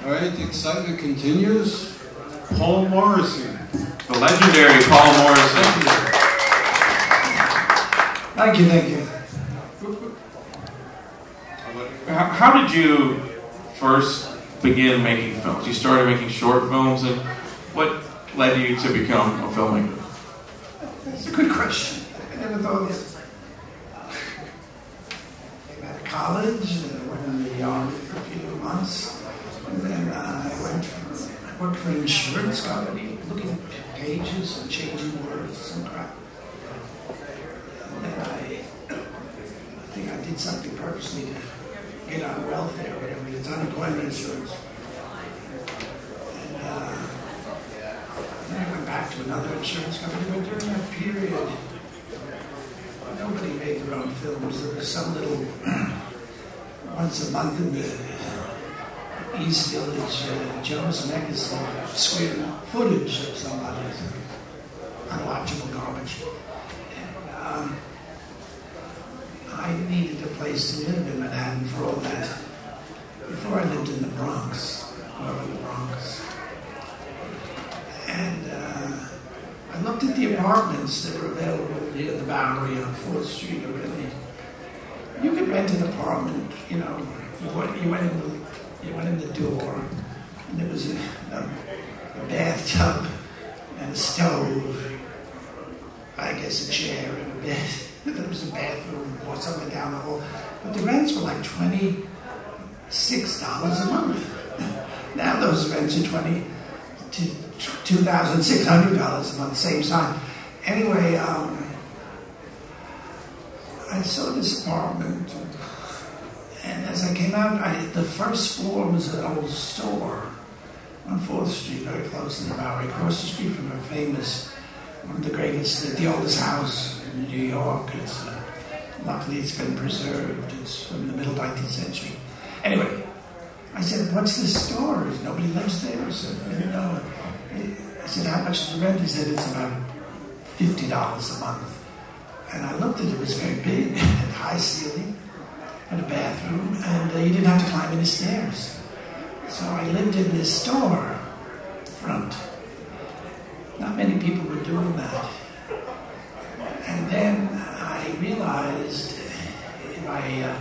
All right, the excitement continues. Paul Morrissey. The legendary Paul Morrissey. Thank you, thank you. How did you first begin making films? You started making short films, and what led you to become a filmmaker? That's a good question. I never thought of it. I came out of college, went in the army for a few months, and then I worked for an insurance company, looking at pages and changing words and crap. And then I think I did something purposely to get on welfare, whatever it is, unemployment insurance. And then I went back to another insurance company, but during that period, nobody made their own films. There was some little, once a month in the East Village, Joe's Megas square footage of somebody's unwatchable garbage. And I needed a place to live in Manhattan for all that. Before I lived in the Bronx, And I looked at the apartments that were available near the Bowery on 4th Street. You could rent an apartment, you know, you went in the door, and there was a bathtub and a stove, I guess a chair and a bed. There was a bathroom or something down the hall. But the rents were like $26 a month. Now those rents are $2,600 a month, same sign. Anyway, I saw this apartment, and as I came out, the first floor was an old store on 4th Street, very close to the Bowery, across the street from a famous, one of the greatest, the oldest house in New York. Luckily it's been preserved. It's from the middle 19th century. Anyway, I said, what's this store? Nobody lives there? I said, you know. I said, how much is the rent? He said, it's about $50 a month. And I looked at it, it was very big, it had high ceiling, had a bathroom, and you didn't have to climb any stairs. So I lived in this store front. Not many people were doing that. And then I realized if I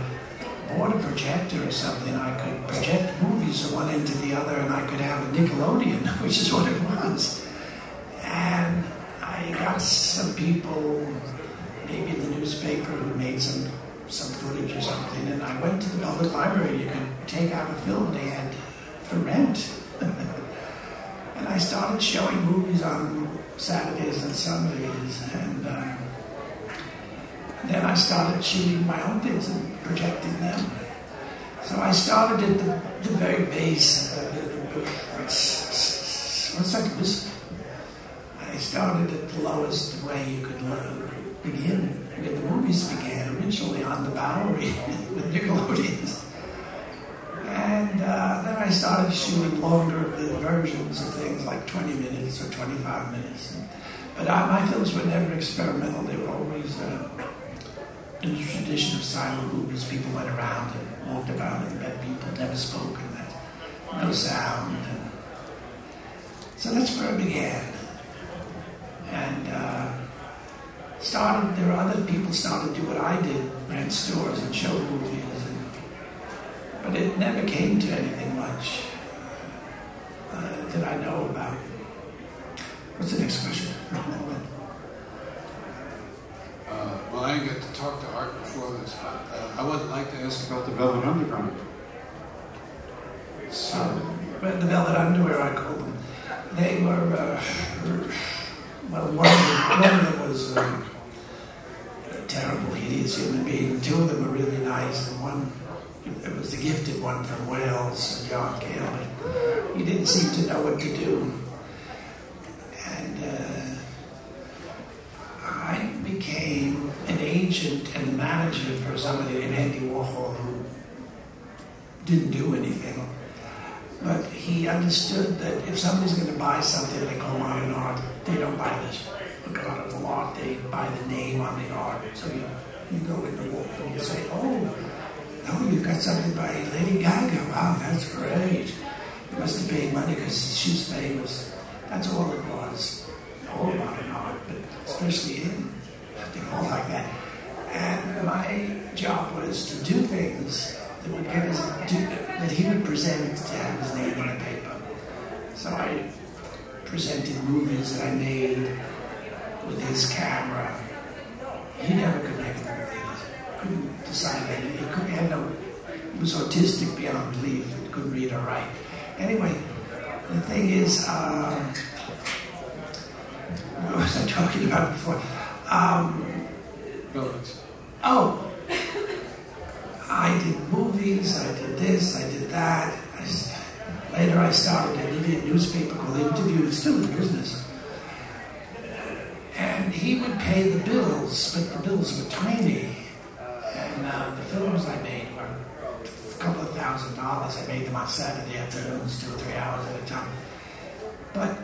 bought a projector or something, I could project movies from one end to the other, and I could have a Nickelodeon, which is what it was. And I got some people, maybe in the newspaper, who made some footage or something, and I went to the public library. You could take out a film they had for rent. And I started showing movies on Saturdays and Sundays, and then I started shooting my own things and projecting them. So I started at the very base. What's that? I started at the lowest way you could begin, where the movies began, originally on the Bowery with Nickelodeons. And then I started shooting longer versions of things like 20 minutes or 25 minutes. But my films were never experimental. They were always in the tradition of silent movies. People went around and walked about and met people, never spoke, and that, no sound. And so that's where I began. And there were other people started to do what I did, rent stores and show movies. But it never came to anything much that I know about. What's the next question? Well, I didn't get to talk to Art before this, but I would like to ask about the Velvet Underground. But the Velvet Underwear, I call them. They were, well, one of them was a terrible, hideous human being. Two of them were really nice, and one, it was the gifted one from Wales, John Cale, but he didn't seem to know what to do. And I became an agent and the manager for somebody named Andy Warhol who didn't do anything. But he understood that if somebody's going to buy something they call modern art, they don't buy the God of the art, they buy the name on the art. So you go in the wall and you say, oh, you've got something by Lady Gaga. Wow, that's great. You was to pay money because she's famous. That's all it was. All about an art, but especially him. Something all like that. And my job was to do things that would get us, that he would present to have his name in the paper. So I presented movies that I made with his camera. He never could make a movie. He couldn't decide that. He was autistic beyond belief. He couldn't read or write. Anyway, the thing is, what was I talking about before? I did movies, I did this, I did that. Later I started a little newspaper called Interview. It's still in business. And he would pay the bills, but the bills were tiny. And the films I made were a couple of $1,000. I made them on Saturday afternoons, 2 or 3 hours at a time. But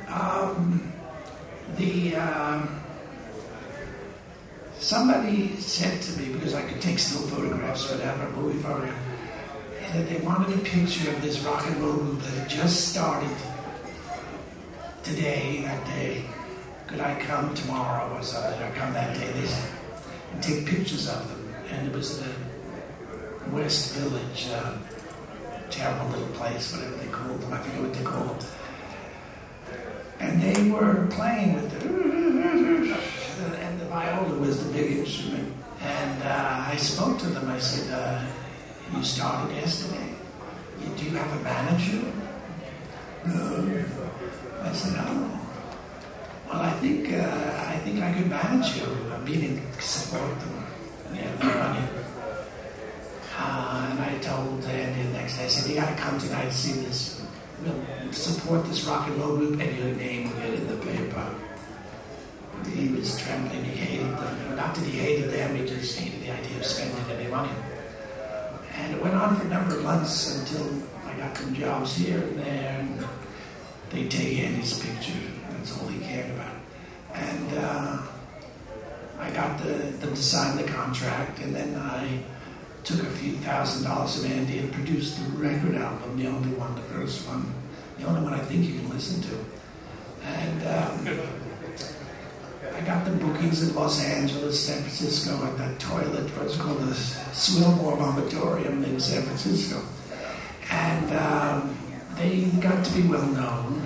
somebody said to me, because I could take still photographs, whatever, movie photograph, that they wanted a picture of this rock and roll group that had just started today, that day. Could I come tomorrow or something, or come that day? They said, and take pictures of them. And it was in a West Village, terrible little place, whatever they called them, I forget what they called them. And they were playing with and the viola was the big instrument. And I spoke to them. I said, "You started yesterday. Do you have a manager?" "No." I said, "Oh, well, I think I could manage you, meaning support them. And they had no money." And I told Andy the next day, I said, "You got to come tonight and see this. We'll support this rock and roll group, and your name will get in the paper." He was trembling. He hated them. Not that he hated them, he just hated the idea of spending any money. And it went on for a number of months until I got them jobs here and there, and they'd take Andy's picture. That's all he cared about. And I got them to sign the contract, and then I took a few $1,000s of Andy and produced the record album, the only one, the first one, the only one I think you can listen to. And I got the bookings in Los Angeles, San Francisco, at that toilet, what's called the Swillmore Vomitorium in San Francisco. And they got to be well known.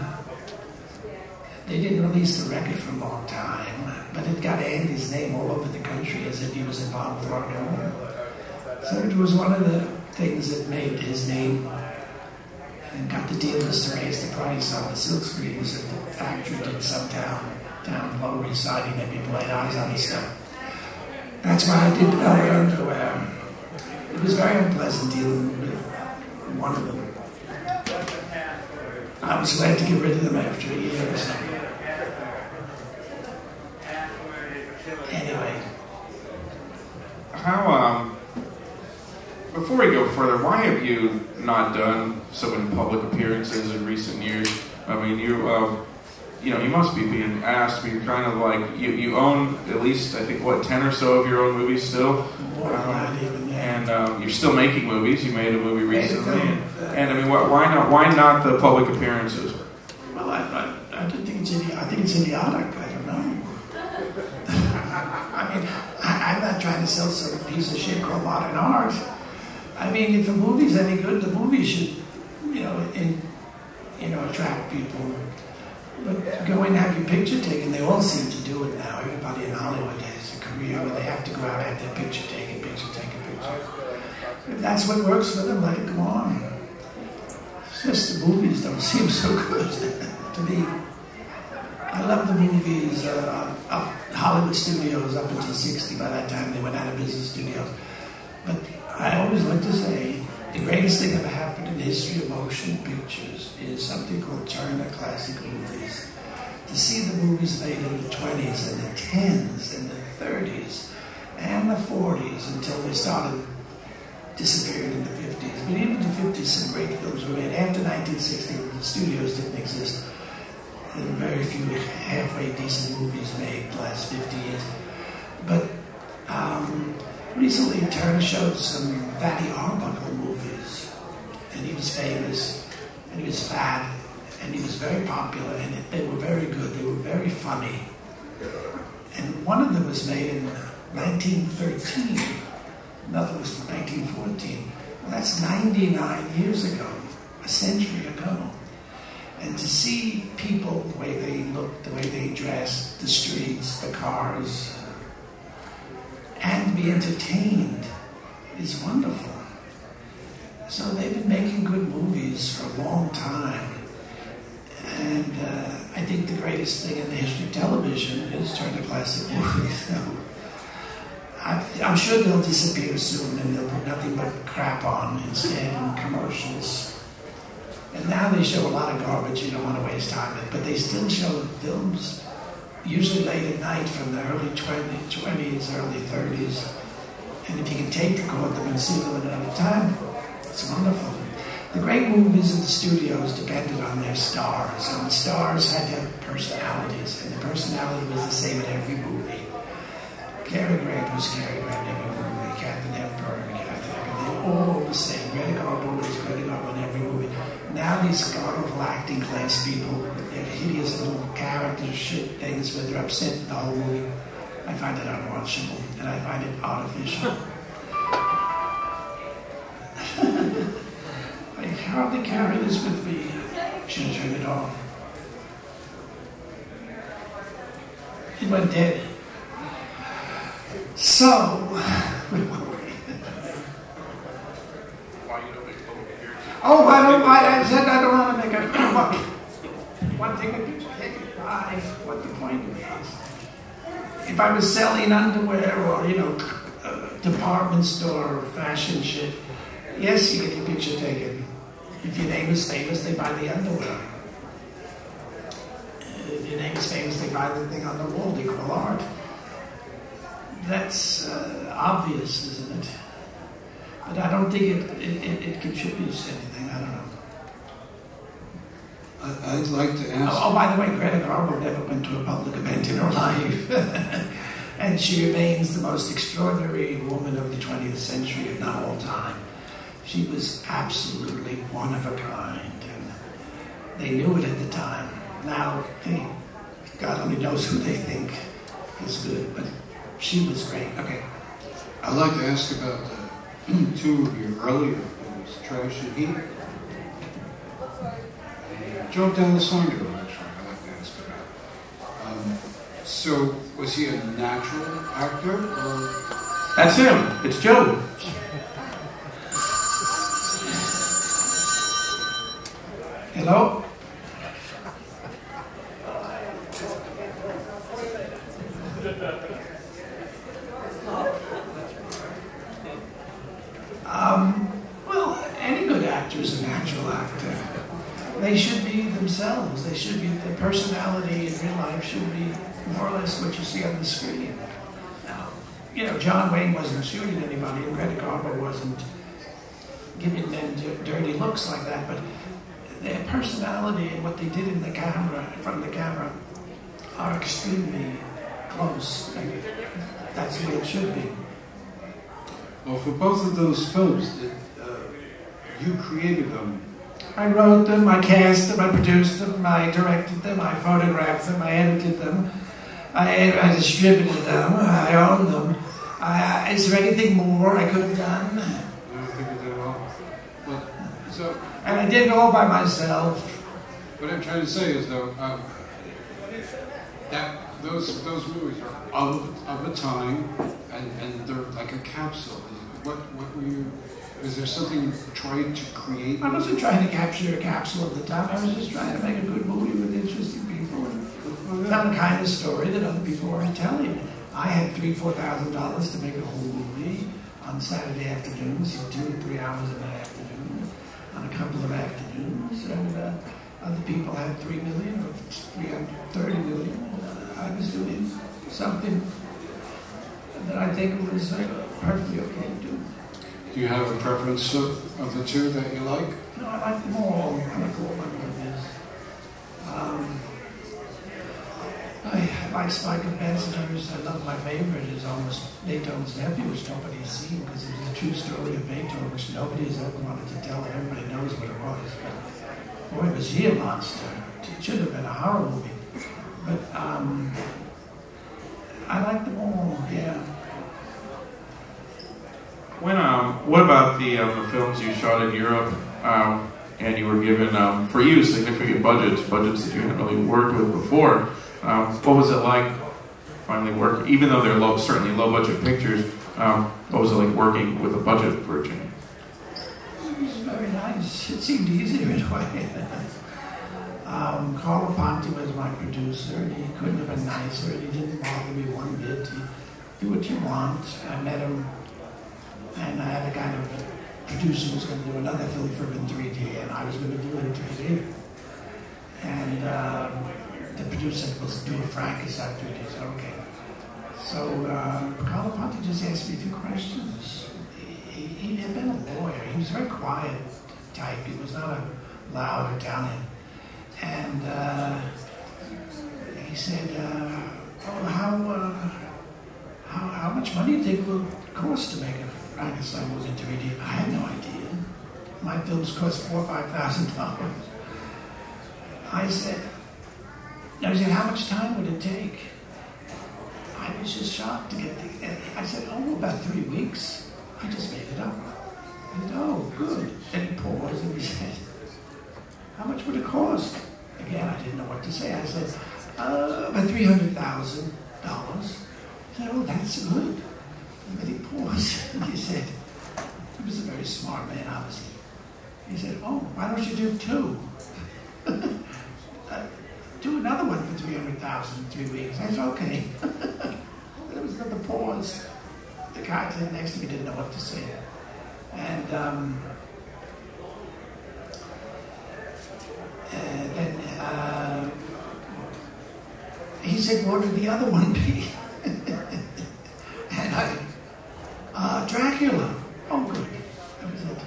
They didn't release the record for a long time, but it got Andy's name all over the country as if he was involved with rock and roll. So it was one of the things that made his name and got the dealers to raise the price on the silk screens that the factory did some down Lower East Side. He made me lay eyes on the stuff. That's why I did Velvet Underwear. It was very unpleasant dealing with one of them. I was glad to get rid of them after a year or so. Anyway. How, before we go further, why have you not done so many public appearances in recent years? I mean, you must be being asked to be kind of like, you own at least, I think, 10 or so of your own movies still? And you're still making movies. You made a movie recently. And I mean, why not the public appearances? Well, I don't think it's idiotic. I think it's idiotic. I don't know. I mean, I'm not trying to sell some piece of shit called modern art. I mean, if a movie's any good, the movie should, attract people. But go and have your picture taken. They all seem to do it now. Everybody in Hollywood has a career where they have to go out and have their picture taken, picture. If that's what works for them, let it go on. It's just the movies don't seem so good to me. I love the movies, Hollywood studios up until 60. By that time, they went out of business studios. But I always like to say, the greatest thing ever happened in the history of motion pictures is something called Turner Classic Movies. To see the movies made in the 20s and the 10s and the 30s and the 40s until they started disappearing in the 50s. But even in the 50s, some great films were made. After 1960, the studios didn't exist. There were very few halfway decent movies made the last 50 years. But recently, Turner showed some Fatty Arbuckle movies, and he was famous. and he was fat, and he was very popular, and they were very good. They were very funny. And one of them was made in 1913. Another was from 1914. Well, that's 99 years ago, a century ago. And to see people, the way they looked, the way they dressed, the streets, the cars, and be entertained is wonderful. So they've been making good movies for a long time. And I think the greatest thing in the history of television is turn to classic movies. So I'm sure they'll disappear soon and they'll put nothing but crap on instead in commercials. And now they show a lot of garbage you don't want to waste time with, but they still show films, usually late at night from the early 20s, early 30s. And if you can tape record them and see them at another time, it's wonderful. The great movies in the studios depended on their stars, and the stars had to have personalities, and the personality was the same in every movie. Cary Grant was Cary Grant in every movie, Captain Emperor, they're all the same. Greta Garbo was Greta Garbo in every movie. Now these god-awful acting class people with their hideous little character shit things where they're upset with the whole movie, I find it unwatchable, and I find it artificial. I hardly carry this with me. Shouldn't turn it off. It went dead. So, I said I don't want to make a one thing I do take by what the point is. If I was selling underwear or, department store fashion shit, yes, you get your picture taken. If your name is famous, they buy the underwear. If your name is famous, they buy the thing on the wall they call art. That's obvious, isn't it? But I don't think it contributes to anything. I don't know. I'd like to ask... Oh, by the way, Greta Garbo never went to a public event in her life. And she remains the most extraordinary woman of the 20th century, if not all time. She was absolutely one of a kind, and they knew it at the time. Now, God only knows who they think is good, but she was great. Okay. I'd like to ask about two of your earlier films, Trash and Heat. Joe D'Alessandro, actually, I'd like to ask about. So, was he a natural actor, or...? That's him. It's Joe. Hello? Well, any good actor is a natural actor. They should be themselves. They should be, their personality in real life should be more or less what you see on the screen. Now, John Wayne wasn't shooting anybody, and Greta Garbo wasn't giving them dirty looks like that, but their personality and what they did in the camera, from the camera, are extremely close. And that's the way it should be. Well, for both of those films, you created them. I wrote them, I cast them, I produced them, I directed them, I photographed them, I edited them, I distributed them, I owned them. Is there anything more I could have done? I don't think you did at all. Well, so... And I did it all by myself. What I'm trying to say is, though, that those movies are of a time, and they're like a capsule. What were you? Is there something you tried to create? I wasn't trying to capture a capsule of the time. I was just trying to make a good movie with interesting people and tell the kind of story that other people weren't telling. I had $3,000-4,000 to make a whole movie on Saturday afternoons, 2 or 3 hours in the afternoon, on a couple of afternoons, and other people had 3 million or 330 million. I was doing something that I think was perfectly okay to do. Do you have a preference of the two that you like? No, I like them all. I like all my movies. I like Spike Ambassadors. I love my favorite is almost Beethoven's Nephew, which nobody's seen because it was a true story of Beethoven, which nobody has ever wanted to tell. Everybody knows what it was. But boy, was he a monster. It should have been a horror movie. But I like them all, yeah. What about the films you shot in Europe, and you were given, for you, significant budgets that you hadn't really worked with before? What was it like finally working, even though they're certainly low-budget pictures, what was it like working with a budget for a change? It was very nice. It seemed easier in a way. Carlo Ponti was my producer. He couldn't have been nicer. He didn't bother me one bit. He do what you want. I met him, and I had a kind of producer who was going to do another film for him in 3D, and I was going to do it in 3D. And the producer said, "Let's do a Frankenstein 3D." I said, "Okay." So Carlo Ponti just asked me a few questions. He had been a lawyer. He was a very quiet type. He was not a loud Italian. And he said, how much money do you think it will cost to make a Frankenstein movie in 3D? I had no idea. My films cost $4,000 or $5,000. I said, how much time would it take? I was just shocked to get the... I said, about 3 weeks. I just made it up. He said, oh, good. Then he paused and he said, how much would it cost? Again, I didn't know what to say. I said, about $300,000. He said, oh, that's good. And then he paused and he said, he was a very smart man, obviously. He said, oh, why don't you do 2? Do another one for $300,000 in 3 weeks. I said, okay. There was another pause. The guy sitting next to me didn't know what to say. And then he said, what would the other one be? And Dracula. Oh, good. That was it.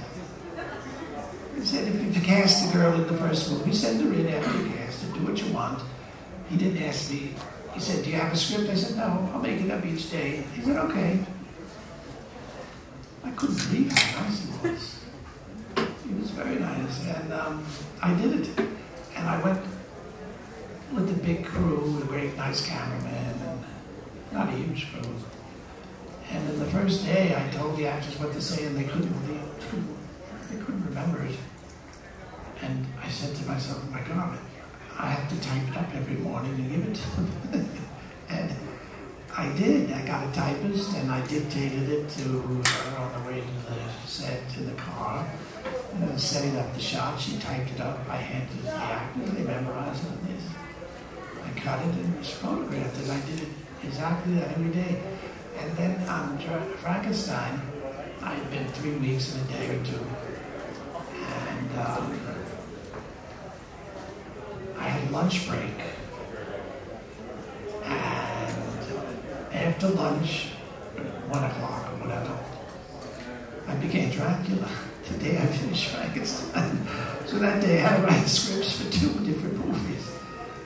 He said, if you cast the girl in the first movie, send her in after you cast her, do what you want. He didn't ask me. He said, do you have a script? I said, no, I'll make it up each day. He said, okay. I couldn't believe how nice he was. He was very nice, and I did it. And I went with the big crew, a great, nice cameraman, and not a huge crew. And then the first day, I told the actors what to say, and they couldn't remember it. And I said to myself, oh my God, I have to type it up every morning and give it to them. And I did. I got a typist, and I dictated it to her on the way to the set in the car. Setting up the shot, she typed it up. I handed it to the actors. They memorized it. I cut it and it was photographed, and I did it exactly that every day. And then on Frankenstein, I had been 3 weeks and a day or two. And I had lunch break. And after lunch, 1 o'clock or whatever, I became Dracula. The day I finished Frankenstein. So that day I had to write scripts for 2 different movies.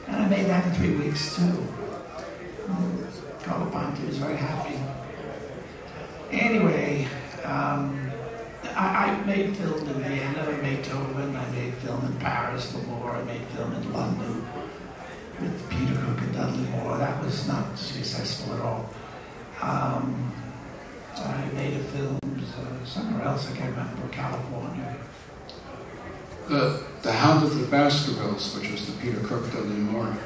And I made that in 3 weeks too. Carlo Ponti was very happy. Anyway, I made film in Vienna, Beethoven, I made film in Paris, Lamore, I made film in London with Peter Cook and Dudley Moore. That was not successful at all. I made a film somewhere else, I can't remember, California. The Hound of the Baskervilles, which was the Peter Cook Dudley Moore,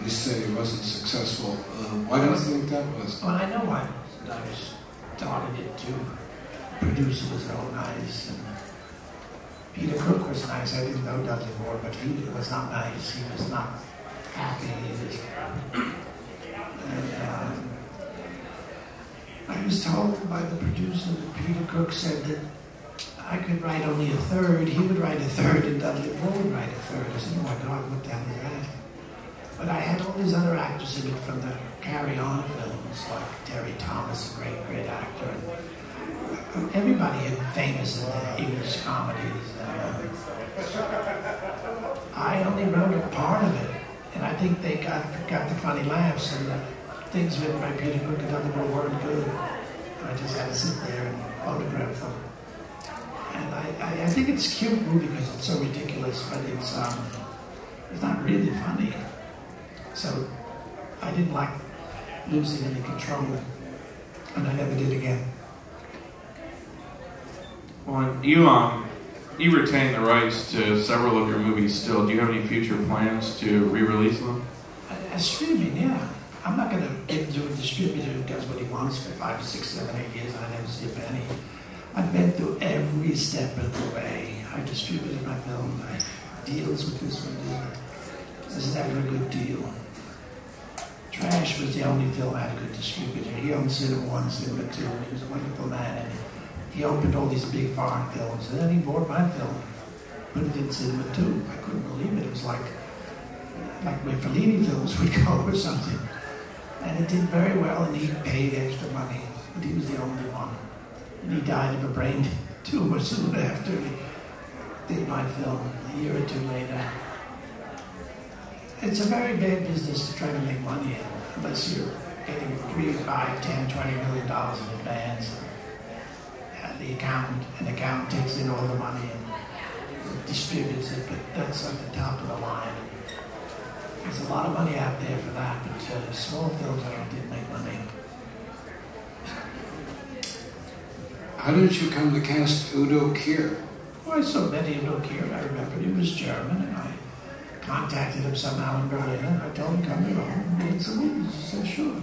you said it wasn't successful. Why do you think that was? Well, I know I started it too. The producer was so nice, and Peter Cook was nice. I didn't know Dudley Moore, but he was not nice. He was not happy. He was, and, I was told by the producer that Peter Cook said that I could write only a third. He would write a third, and Dudley Moore would write a third. I said, oh my God, what the hell is that? But I had all these other actors in it from the Carry On films, like Terry Thomas, a great, great actor. And everybody had famous in the English comedies. And, I only wrote a part of it, and I think they got the funny laughs, and the things written by Peter Cook and Dudley Moore weren't good. I just had to sit there and photograph them. And I think it's a cute movie because it's so ridiculous, but it's not really funny. So I didn't like losing any control, and I never did again. Well, you retain the rights to several of your movies still. Do you have any future plans to re-release them? Streaming, yeah. I'm not going to give it to a distributor who does what he wants for 5, 6, 7, 8 years, and I never see a penny. I've been through every step of the way. I distributed my film. I deals with this one. This is never a good deal. Trash was the only film I had a good distributor. He owned Cinema 1, Cinema 2. He was a wonderful man. And he opened all these big foreign films. And then he bought my film, put it in Cinema 2. I couldn't believe it. It was like where Fellini films would go or something. And it did very well, and he paid extra money. But he was the only one. And he died of a brain tumor soon after he did my film, a year or two later. It's a very bad business to try to make money in, unless you're getting $3, $5, $10, $20 million in advance. The accountant takes in all the money and distributes it, but that's at the top of the line. There's a lot of money out there for that, but small films didn't make money. How did you come to cast Udo Kier? Well, I saw Betty Udo Kier. I remembered he was German, and I contacted him somehow in Berlin, and I told him, come to Rome and make some movies. He said, sure.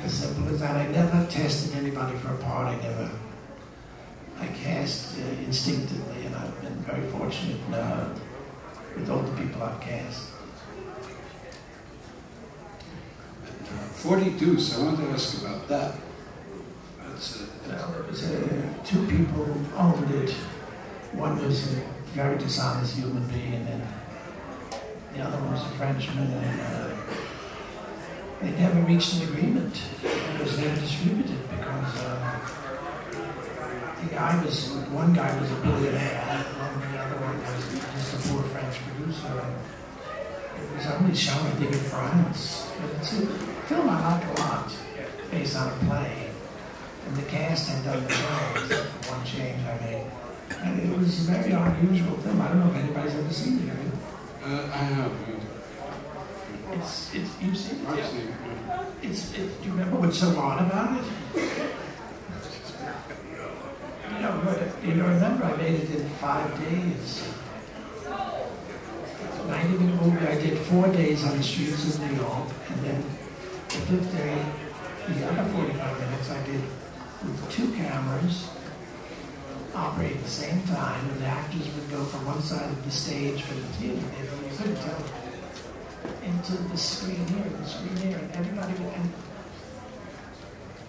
As simple as that. I never tested anybody for a part. I cast instinctively, and I've been very fortunate with all the people I've cast. 40 Deuce, I wanted to ask about that. There was two people who owned it. One was a very dishonest human being, and then the other one was a Frenchman, and they never reached an agreement. It was never distributed because one guy was a billionaire, and the other one was just a poor French producer. And it was only shown, I think, in France. But it's a film I like a lot, based on a play. And the cast had done the play, except for one change I made. And it was a very unusual film. I don't know if anybody's ever seen it, have you? I have. You've seen it? I've seen it. Do you remember what's so odd about it? Remember I made it in 5 days. It's a 90-minute movie. I did 4 days on the streets of New York, and then the 5th day, the other 45 minutes I did with 2 cameras, operate at the same time, and the actors would go from one side of the stage for the theater, you couldn't tell, into the screen here, and everybody would end.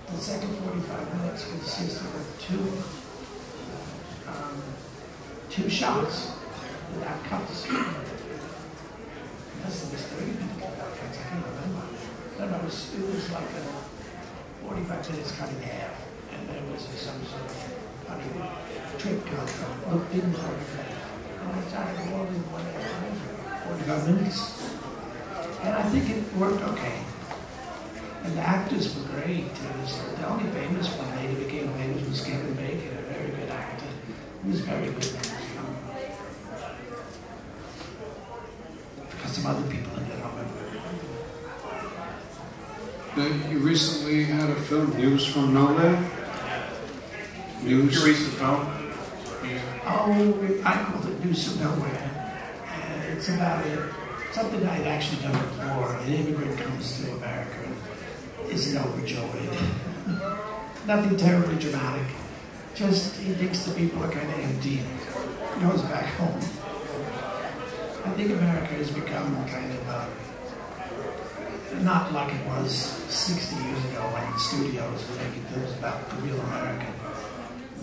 The second 45 minutes consisted of two shots without cuts. That's the mystery. I can't remember. No, it was like 45 minutes cut in half, and there was some sort of funny trick come from. Didn't look okay. And I started rolling 45 minutes, and I think it worked okay. And the actors were great. It was the only famous one later became famous was Kevin Bacon, a very good actor. He was very good when he was young. Because some other people in it, I remember. You recently had a film, News from Nowhere? News? Your recent film? Oh, I called it News from Nowhere. And it's about something I had actually done before. An immigrant comes to America and isn't overjoyed. Nothing terribly dramatic. Just he thinks the people are kind of empty. He goes back home. I think America has become kind of not like it was 60 years ago when the studios were making films about the real American,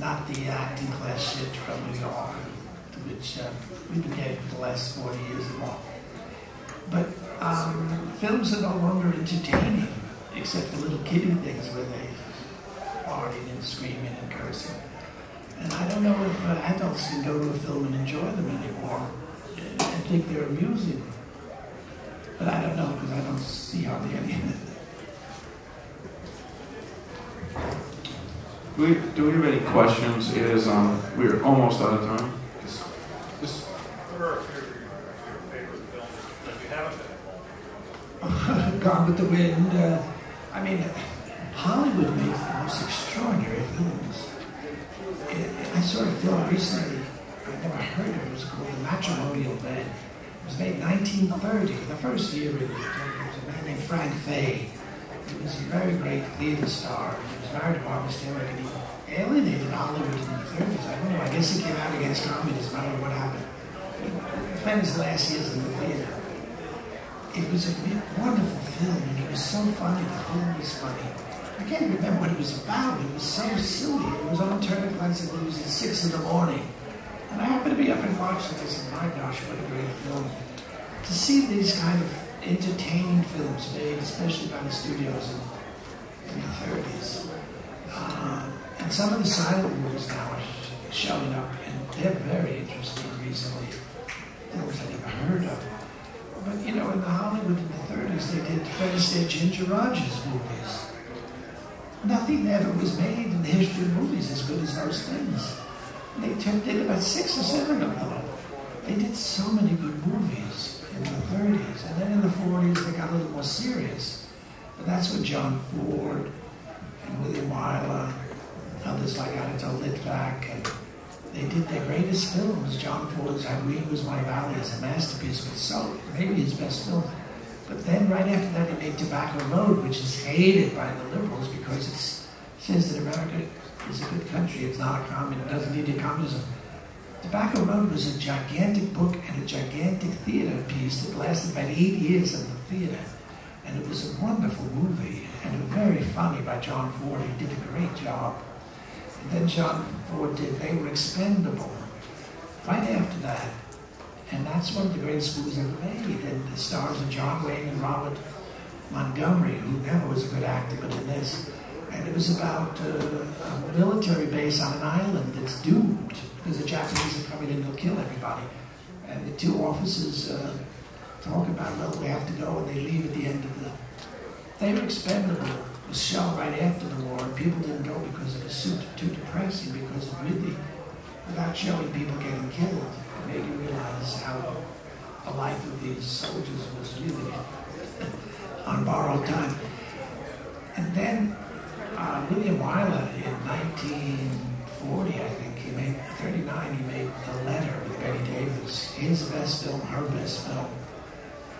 not the acting class shit from New York, to which we've been getting for the last 40 years or more. But films are no longer entertaining, except for little kiddie things where they partying and screaming and cursing. And I don't know if adults can go to a film and enjoy them anymore and think they're amusing. But I don't know, because I don't see hardly any of it. Do we have any questions? We're almost out of time. What are your favorite films that you haven't been involved in? Gone with the Wind. I mean, Hollywood makes the most extraordinary films. I saw a film recently, I never heard of it, it was called The Matrimonial Bed. It was made in 1930, the first year really. It was a man named Frank Fay. He was a very great theater star. He was married to Barbara Stanwyck, and he alienated Hollywood in the 30s. I don't know, I guess he came out against communism. I don't know what happened. He spent his last years in the theater. It was a wonderful film, and it was so funny. The film was funny. I can't remember what it was about. It was so silly. It was on Turner Classic News at 6 in the morning. And I happened to be up and watching this, and my gosh, what a great film. To see these kind of entertaining films made, especially by the studios in the 30s. And some of the silent movies now are showing up, and they're very interesting recently. Films I never heard of. But you know, in the Hollywood in the 30s, they did Fred Astaire, Ginger Rogers movies. Nothing ever was made in the history of movies as good as those things. They did about 6 or 7 of them. They did so many good movies in the 30s. And then in the 40s, they got a little more serious. But that's when John Ford and William Wyler, others like Anatole Litvak, and they did their greatest films. John Ford's "How Green Was My Valley" is a masterpiece, but so maybe his best film. But then right after that, he made Tobacco Road, which is hated by the liberals because it says that America is a good country. It's not a communist. It doesn't need a communism. Tobacco Road was a gigantic book and a gigantic theater piece that lasted about 8 years in the theater. And it was a wonderful movie, and it was very funny by John Ford. He did a great job. And then John Ford did They Were Expendable right after that. And that's one of the greatest movies ever made. And the stars of John Wayne and Robert Montgomery, who never was a good actor, but in this. And it was about a military base on an island that's doomed because the Japanese are coming in to kill everybody. And the two officers talk about, well, we have to go, and they leave at the end of the... They Were Expendable was shown right after the war, and people didn't go because it was too depressing, because it really, without showing people getting killed, it made you realize how the life of these soldiers was really on borrowed time. And then William Wyler in 1940, I think, he made 39, he made The Letter with Betty Davis. His best film, her best film.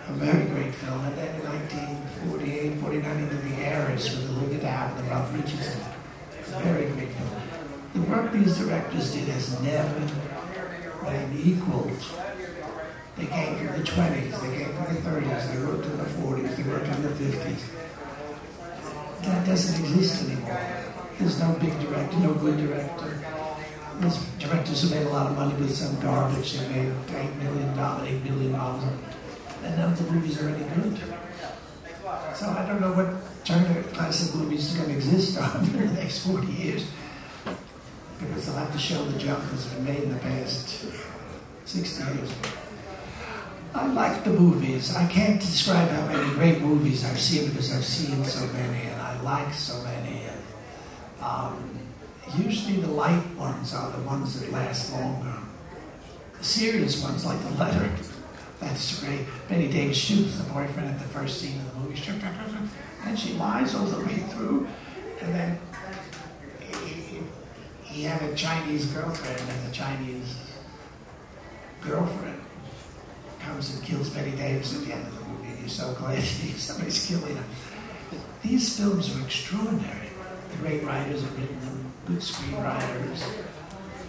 A very great film. And then in 1948, 49, he did The Heiress with the Liga Dab and Ralph Richardson. Very great film. The work these directors did has never been equaled. They came from the 20s, they came from the 30s, they worked in the 40s, they worked in the 50s. That doesn't exist anymore. There's no big director, no good director. There's directors who made a lot of money with some garbage. They made $8 billion, and none of the movies are any good. So I don't know what Turner Classic Movies is going to exist on in the next 40 years, because they'll have to show the junk that's been made in the past 60 years. I like the movies. I can't describe how many great movies I've seen because I've seen so many, and I like so many. And usually the light ones are the ones that last longer. The serious ones, like The Letter, that's great. Betty Davis shoots the boyfriend at the first scene of the movie, and she lies all the way through, and then he had a Chinese girlfriend, and the Chinese girlfriend comes and kills Betty Davis at the end of the movie, and you're so glad somebody's killing her. These films are extraordinary. The great writers have written them, good screenwriters.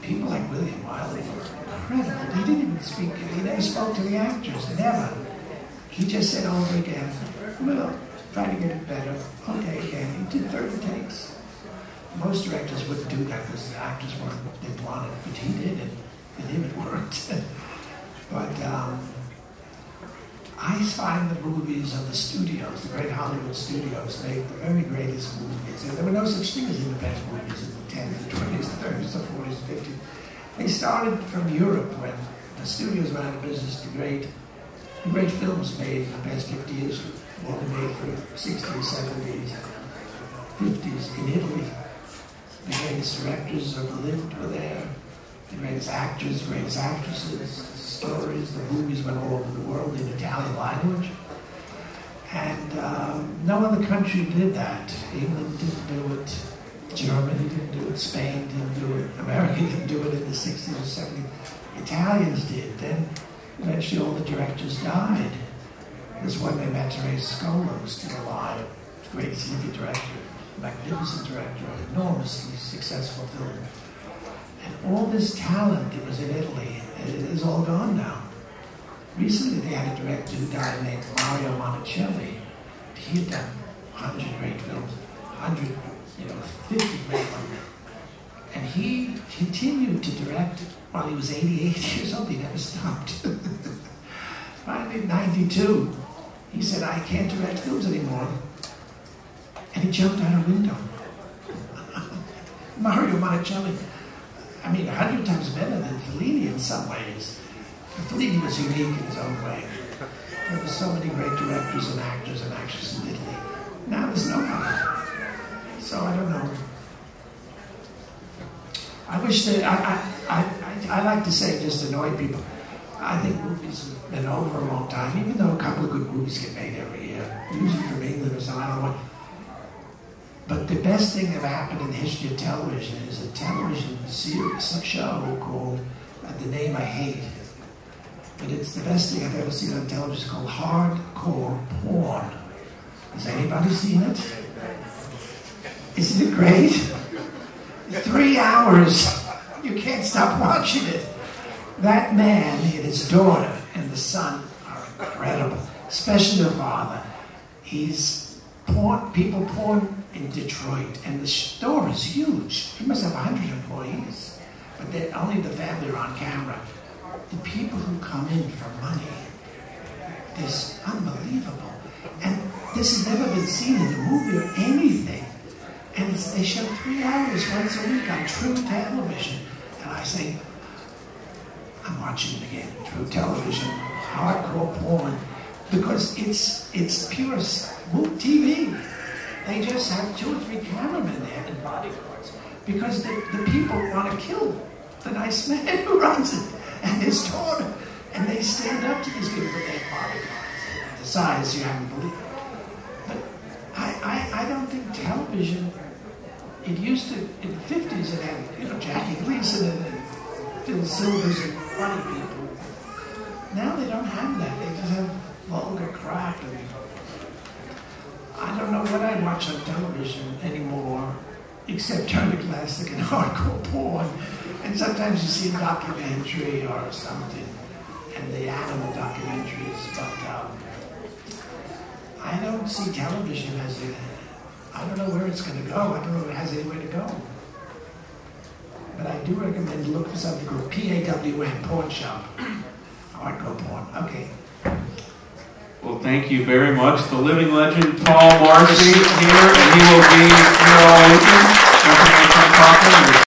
People like William Wyler were incredible. He didn't even speak, he never spoke to the actors, never. He just said over again, well, try to get it better. Okay, again. He did 30 takes. Most directors wouldn't do that because the actors didn't want it, but he did it. For him it worked. But I find the movies of the studios, the great Hollywood studios, make the very greatest movies. And there were no such thing as independent movies in the 10s, the 20s, the 30s, the 40s, the 50s. They started from Europe when the studios went out of business. The great films made in the past 50 years were made for 60s, 70s, 50s in Italy. The greatest directors have lived were there. The greatest actors, the greatest actresses, the stories, the movies went all over the world in Italian language. And no other country did that. England didn't do it. Germany didn't do it. Spain didn't do it. America didn't do it in the 60s or 70s. Italians did. Then eventually all the directors died. There's one named Ettinger who's still alive. Great civic director, magnificent director, enormously successful film. And all this talent that was in Italy is all gone now. Recently they had a director who died named Mario Monticelli. He had done 100 great films, 50 great ones. And he continued to direct while he was 88 years old. He never stopped. Finally, in 92, he said, I can't direct films anymore. And he jumped out a window. Mario Monticelli, 100 times better than Fellini in some ways. But Fellini was unique in his own way. There were so many great directors and actors and actresses in Italy. Now there's nobody. So I don't know. I wish that, I like to say, just to annoy people, I think movies have been over a long time, even though a couple of good movies get made every year, usually from England or something, I don't know what. But the best thing that happened in the history of television is a television series, a show called The Name I Hate. But it's the best thing I've ever seen on television. It's called Hardcore Porn. Has anybody seen it? Isn't it great? 3 hours. You can't stop watching it. That man and his daughter and the son are incredible, especially the father. He's people porn in Detroit, and the store is huge. He must have 100 employees, but only the family are on camera. The people who come in for money, is unbelievable. And this has never been seen in a movie or anything. And they show 3 hours once a week on True Television. And I say, I'm watching it again, True Television, hardcore porn, because it's pure TV. They just have 2 or 3 cameramen there and bodyguards, because the people want to kill the nice man who runs it and his daughter, and they stand up to these people with their bodyguards. The size you haven't believed. But I don't think television. It used to, in the 50s, it had, Jackie Gleason and Phil Silvers and funny people. Now they don't have that. They just have vulgar crap. And I don't know what I watch on television anymore, except Turner Classic and hardcore porn. And sometimes you see a documentary or something, and the animal documentaries. But I don't see television as I don't know where it's going to go. I don't know if it has anywhere to go. But I do recommend to look for something called PAWN, Porn Shop. Hardcore porn. Okay. Well, thank you very much. The living legend, Paul Morrissey, here, and he will be here all weekend.